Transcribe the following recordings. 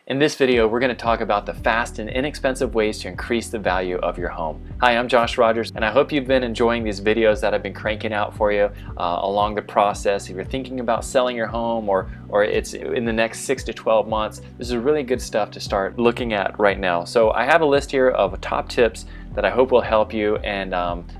In this video, we're going to talk about the fast and inexpensive ways to increase the value of your home. Hi, I'm Josh Rogers, and I hope you've been enjoying these videos that I've been cranking out for you along the process. If you're thinking about selling your home or it's in the next 6 to 12 months, this is really good stuff to start looking at right now. So I have a list here of top tips that I hope will help you, and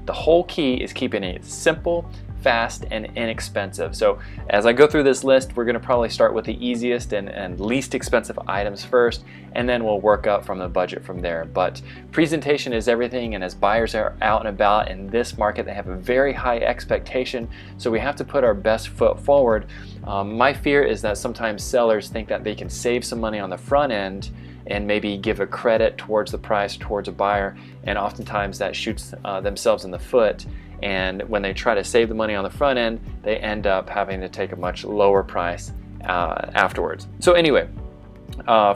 the whole key is keeping it simple, fast, and inexpensive. So as I go through this list, we're going to probably start with the easiest and least expensive items first, and then we'll work up from the budget from there. But presentation is everything, and as buyers are out and about in this market, they have a very high expectation, so we have to put our best foot forward. My fear is that sometimes sellers think that they can save some money on the front end and maybe give a credit towards the price towards a buyer, and oftentimes that shoots themselves in the foot. And when they try to save the money on the front end, they end up having to take a much lower price afterwards. So anyway,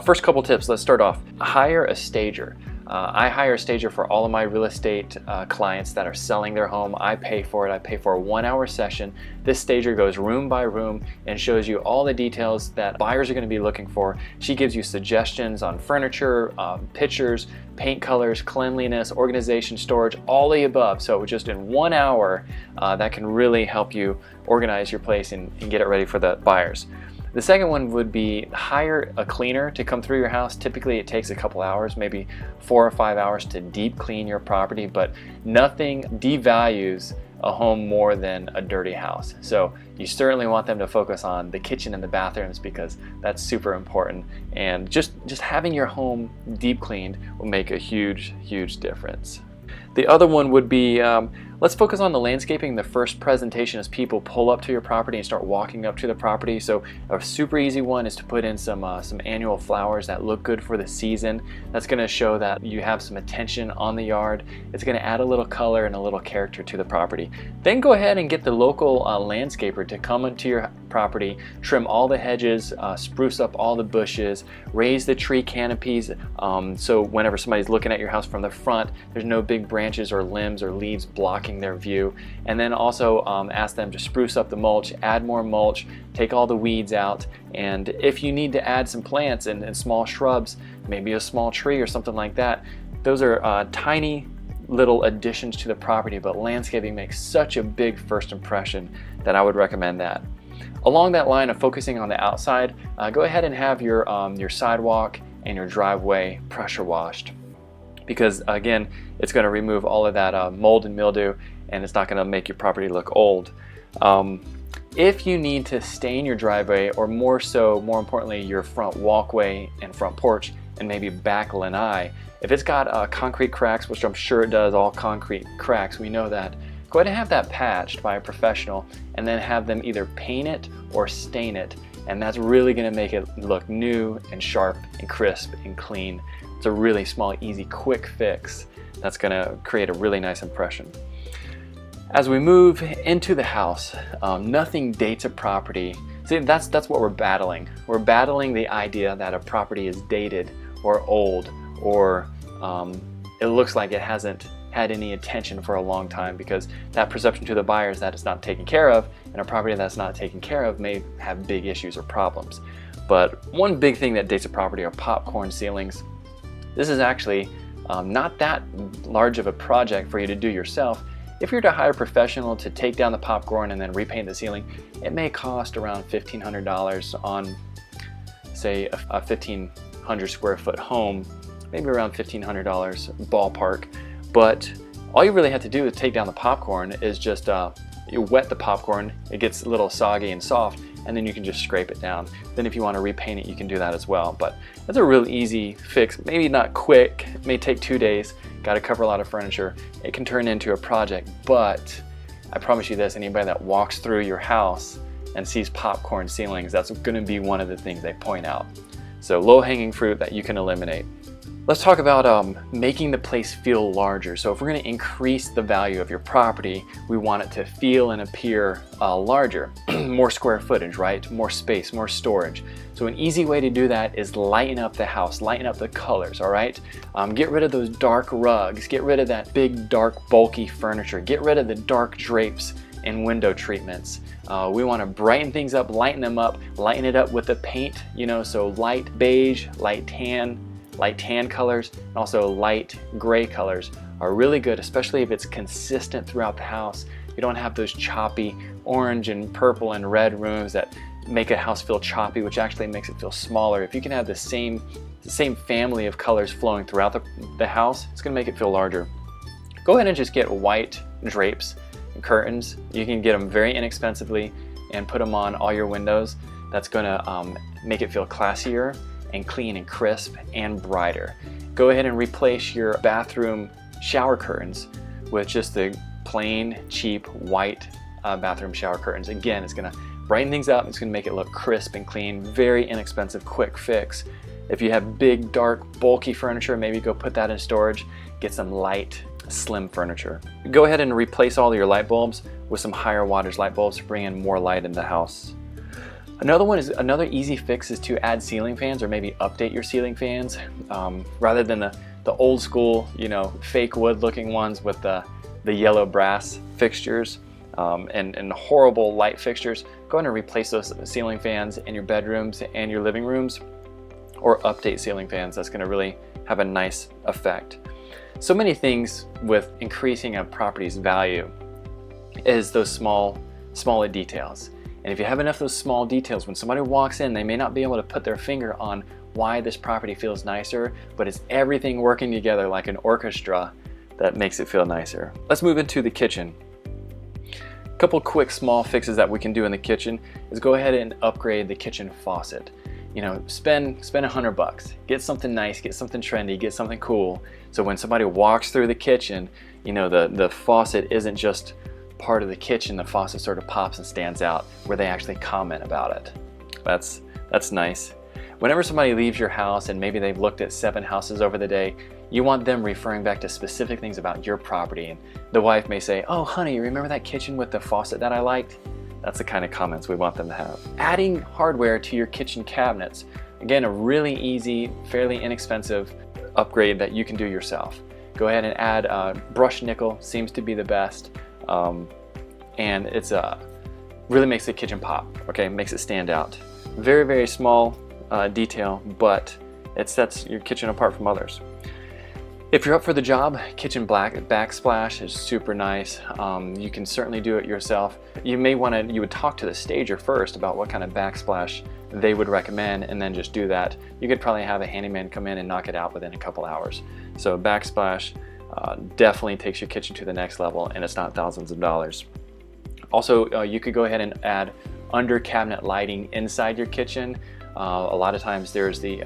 first couple tips. Let's start off. Hire a stager. I hire a stager for all of my real estate clients that are selling their home. I pay for it. I pay for a 1-hour session. This stager goes room by room and shows you all the details that buyers are going to be looking for. She gives you suggestions on furniture, pictures, paint colors, cleanliness, organization, storage, all the above. So just in 1 hour, that can really help you organize your place and get it ready for the buyers. The second one would be hire a cleaner to come through your house. Typically it takes a couple hours, maybe 4 or 5 hours to deep clean your property, but nothing devalues a home more than a dirty house. So you certainly want them to focus on the kitchen and the bathrooms, because that's super important. And just having your home deep cleaned will make a huge difference. The other one would be, let's focus on the landscaping. The first presentation is people pull up to your property and start walking up to the property. So a super easy one is to put in some annual flowers that look good for the season. That's going to show that you have some attention on the yard. It's going to add a little color and a little character to the property. Then go ahead and get the local landscaper to come into your property, trim all the hedges, spruce up all the bushes, raise the tree canopies, so whenever somebody's looking at your house from the front, there's no big branches or limbs or leaves blocking their view. And then also ask them to spruce up the mulch, add more mulch, take all the weeds out, and if you need to add some plants and small shrubs, maybe a small tree or something like that, those are tiny little additions to the property, but landscaping makes such a big first impression that I would recommend that. Along that line of focusing on the outside, go ahead and have your sidewalk and your driveway pressure washed, because again, it's going to remove all of that mold and mildew, and it's not going to make your property look old. If you need to stain your driveway, or more importantly, your front walkway and front porch and maybe back lanai, if it's got concrete cracks, which I'm sure it does, all concrete cracks, we know that, go ahead and have that patched by a professional, and then have them either paint it or stain it, and that's really going to make it look new and sharp and crisp and clean. It's a really small, easy, quick fix that's going to create a really nice impression. As we move into the house, nothing dates a property. See, that's what we're battling. We're battling the idea that a property is dated or old, or it looks like it hasn't had any attention for a long time, because that perception to the buyer is that it's not taken care of, and a property that's not taken care of may have big issues or problems. But one big thing that dates a property are popcorn ceilings. This is actually not that large of a project for you to do yourself. If you're to hire a professional to take down the popcorn and then repaint the ceiling, it may cost around $1,500 on, say, a 1,500 square foot home, maybe around $1,500 ballpark. But all you really have to do to take down the popcorn is just you wet the popcorn, it gets a little soggy and soft, and then you can just scrape it down. Then if you want to repaint it, you can do that as well. But that's a real easy fix, maybe not quick, it may take 2 days, got to cover a lot of furniture. It can turn into a project, but I promise you this, anybody that walks through your house and sees popcorn ceilings, that's going to be one of the things they point out. So low-hanging fruit that you can eliminate. Let's talk about making the place feel larger. So if we're going to increase the value of your property, we want it to feel and appear larger. More square footage, right? More space, more storage. So an easy way to do that is lighten up the house, lighten up the colors, all right? Get rid of those dark rugs, get rid of that big, dark, bulky furniture, get rid of the dark drapes and window treatments. We want to brighten things up, lighten them up, lighten it up with the paint, you know, so light beige, light tan colors, and also light gray colors are really good, especially if it's consistent throughout the house. You don't have those choppy orange and purple and red rooms that make a house feel choppy, which actually makes it feel smaller. If you can have the same family of colors flowing throughout the house, it's going to make it feel larger. Go ahead and just get white drapes and curtains. You can get them very inexpensively and put them on all your windows. That's going to make it feel classier and clean and crisp and brighter. Go ahead and replace your bathroom shower curtains with just the plain, cheap, white bathroom shower curtains. Again, it's going to brighten things up. It's going to make it look crisp and clean. Very inexpensive, quick fix. If you have big, dark, bulky furniture, maybe go put that in storage. Get some light, slim furniture. Go ahead and replace all of your light bulbs with some higher wattage light bulbs to bring in more light in the house. Another easy fix is to add ceiling fans, or maybe update your ceiling fans. Rather than the old school, you know, fake wood looking ones with the yellow brass fixtures and horrible light fixtures, go ahead and replace those ceiling fans in your bedrooms and your living rooms, or update ceiling fans. That's going to really have a nice effect. So many things with increasing a property's value is those smaller details. And if you have enough of those small details, when somebody walks in, they may not be able to put their finger on why this property feels nicer, but it's everything working together like an orchestra that makes it feel nicer. Let's move into the kitchen. A couple quick small fixes that we can do in the kitchen is go ahead and upgrade the kitchen faucet. You know, spend $100. Get something nice, get something trendy, get something cool. So when somebody walks through the kitchen, you know, the faucet isn't just part of the kitchen, the faucet sort of pops and stands out where they actually comment about it. That's nice. Whenever somebody leaves your house and maybe they've looked at 7 houses over the day, you want them referring back to specific things about your property. And the wife may say, "Oh honey, you remember that kitchen with the faucet that I liked?" That's the kind of comments we want them to have. Adding hardware to your kitchen cabinets. Again, a really easy, fairly inexpensive upgrade that you can do yourself. Go ahead and add brushed nickel, seems to be the best. And it's really makes the kitchen pop, okay? Makes it stand out. Very, very small detail, but it sets your kitchen apart from others. If you're up for the job, kitchen backsplash is super nice. You can certainly do it yourself. You would talk to the stager first about what kind of backsplash they would recommend, and then just do that. You could probably have a handyman come in and knock it out within a couple hours. So backsplash definitely takes your kitchen to the next level, and it's not thousands of dollars. Also, you could go ahead and add under cabinet lighting inside your kitchen. A lot of times there's the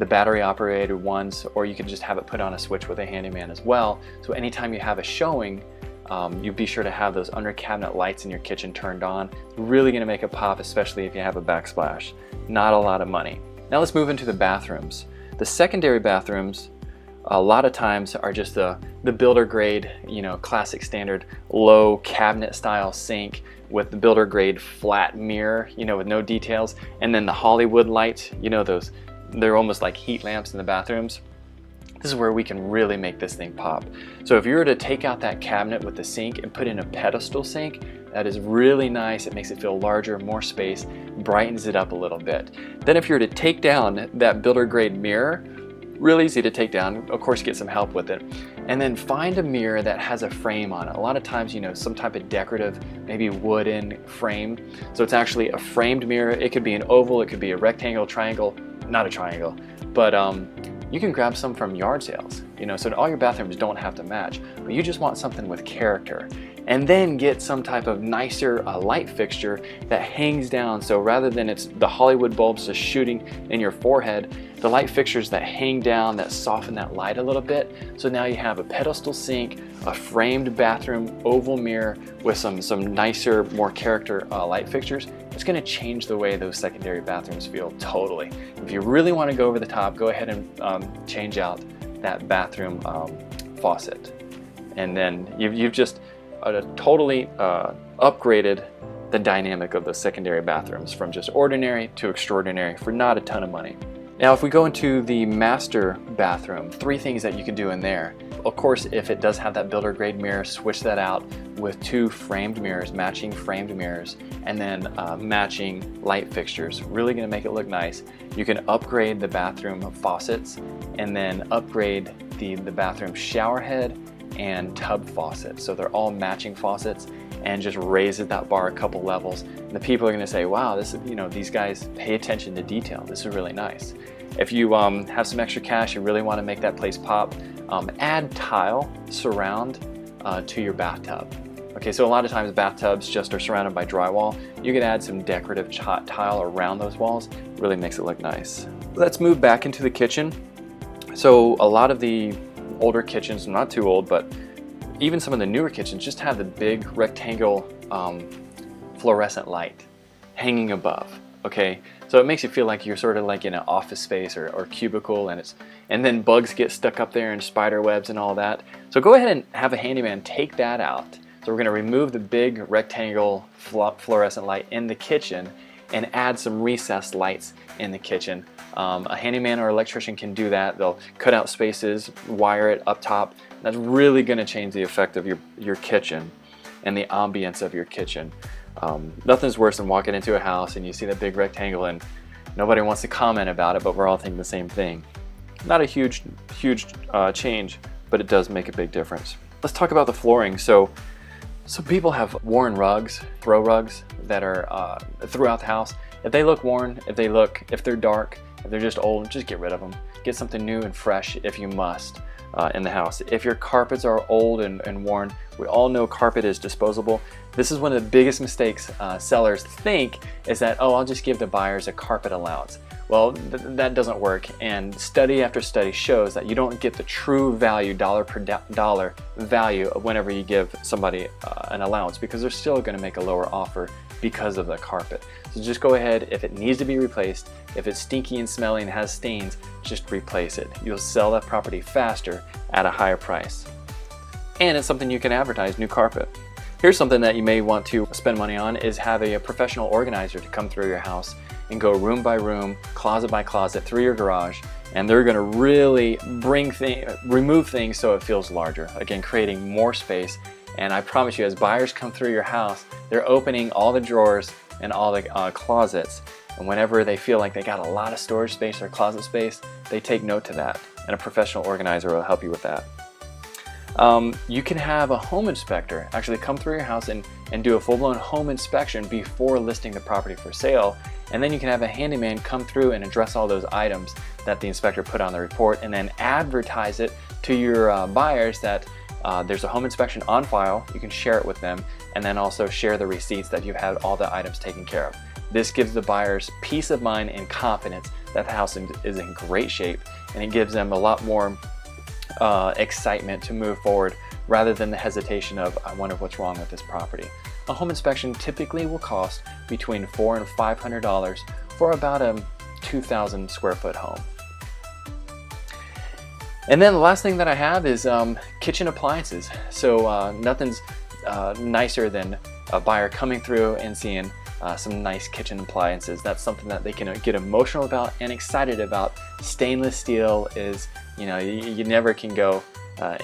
battery operated ones, or you can just have it put on a switch with a handyman as well. So anytime you have a showing, you be sure to have those under cabinet lights in your kitchen turned on. It's really going to make it pop, especially if you have a backsplash. Not a lot of money. Now let's move into the bathrooms. The secondary bathrooms a lot of times are just the builder grade, you know, classic standard low cabinet style sink with the builder grade flat mirror, you know, with no details, and then the Hollywood lights, you know, they're almost like heat lamps in the bathrooms. This is where we can really make this thing pop. So if you were to take out that cabinet with the sink and put in a pedestal sink, that is really nice. It makes it feel larger, more space, brightens it up a little bit. Then if you were to take down that builder grade mirror, really easy to take down, of course get some help with it, and then find a mirror that has a frame on it. A lot of times, you know, some type of decorative, maybe wooden frame. So it's actually a framed mirror. It could be an oval, it could be a rectangle, triangle, not a triangle, but you can grab some from yard sales, you know, so all your bathrooms don't have to match, but you just want something with character. And then get some type of nicer light fixture that hangs down. So rather than it's the Hollywood bulbs just shooting in your forehead, the light fixtures that hang down, that soften that light a little bit. So now you have a pedestal sink, a framed bathroom oval mirror with some nicer, more character light fixtures. It's gonna change the way those secondary bathrooms feel totally. If you really wanna go over the top, go ahead and change out that bathroom faucet. And then you've just totally upgraded the dynamic of the secondary bathrooms from just ordinary to extraordinary for not a ton of money. Now if we go into the master bathroom, 3 things that you can do in there. Of course, if it does have that builder grade mirror, switch that out with 2 framed mirrors, matching framed mirrors, and then matching light fixtures. Really gonna make it look nice. You can upgrade the bathroom faucets and then upgrade the bathroom shower head and tub faucets. So they're all matching faucets, and just raises that bar a couple levels. And the people are gonna say, wow, this is, these guys pay attention to detail. This is really nice. If you have some extra cash and really wanna make that place pop, add tile surround to your bathtub. Okay, so a lot of times bathtubs just are surrounded by drywall. You can add some decorative tile around those walls. Really makes it look nice. Let's move back into the kitchen. So a lot of the older kitchens, not too old, but even some of the newer kitchens just have the big rectangle fluorescent light hanging above. Okay, so it makes you feel like you're sort of like in an office space or cubicle, and then bugs get stuck up there and spider webs and all that. So go ahead and have a handyman take that out. So we're going to remove the big rectangle fluorescent light in the kitchen and add some recessed lights in the kitchen. A handyman or electrician can do that. They'll cut out spaces, wire it up top. That's really going to change the effect of your kitchen and the ambience of your kitchen. Nothing's worse than walking into a house and you see that big rectangle and nobody wants to comment about it, but we're all thinking the same thing. Not a huge change, but it does make a big difference. Let's talk about the flooring. So people have worn rugs, throw rugs that are throughout the house. If they look worn, if they're dark, if they're just old, just get rid of them. Get something new and fresh if you must in the house. If your carpets are old and worn, we all know carpet is disposable. This is one of the biggest mistakes sellers think is that, oh, I'll just give the buyers a carpet allowance. Well, that doesn't work, and study after study shows that you don't get the true value, dollar per dollar value whenever you give somebody an allowance, because they're still going to make a lower offer because of the carpet. So just go ahead, if it needs to be replaced, if it's stinky and smelly and has stains, just replace it. You'll sell that property faster at a higher price. And it's something you can advertise, new carpet. Here's something that you may want to spend money on is have a professional organizer to come through your house and go room by room, closet by closet through your garage, and they're going to really remove things so it feels larger. Again, creating more space. And I promise you, as buyers come through your house, they're opening all the drawers and all the closets. And whenever they feel like they got a lot of storage space or closet space, they take note to that. And a professional organizer will help you with that. You can have a home inspector actually come through your house and do a full-blown home inspection before listing the property for sale. And then you can have a handyman come through and address all those items that the inspector put on the report, and then advertise it to your buyers that there's a home inspection on file. You can share it with them, and then also share the receipts that you've had all the items taken care of. This gives the buyers peace of mind and confidence that the house is in great shape, and it gives them a lot more excitement to move forward rather than the hesitation of, I wonder what's wrong with this property. A home inspection typically will cost between $400 and $500 for about a 2,000 square foot home. And then the last thing that I have is kitchen appliances. So nothing's nicer than a buyer coming through and seeing some nice kitchen appliances. That's something that they can get emotional about and excited about. Stainless steel is, you never can go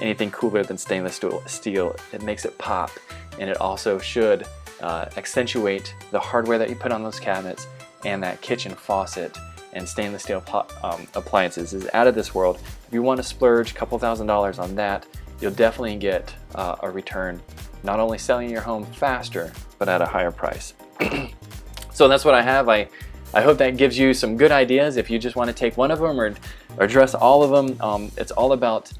anything cooler than stainless steel. It makes it pop, and it also should accentuate the hardware that you put on those cabinets, and that kitchen faucet and stainless steel appliances is out of this world. If you want to splurge a couple $1,000s on that, you'll definitely get a return, not only selling your home faster, but at a higher price. So that's what I have. I hope that gives you some good ideas if you just want to take one of them or address all of them. It's all about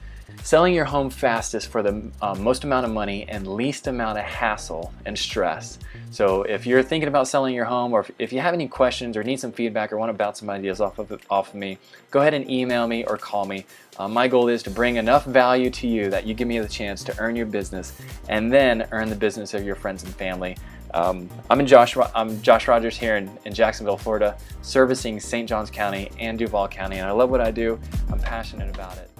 selling your home fastest for the most amount of money and least amount of hassle and stress. So if you're thinking about selling your home, or if you have any questions or need some feedback or want to bounce some ideas off of me, go ahead and email me or call me. My goal is to bring enough value to you that you give me the chance to earn your business and then earn the business of your friends and family. I'm Josh Rogers here in Jacksonville, Florida, servicing St. Johns County and Duval County, and I love what I do. I'm passionate about it.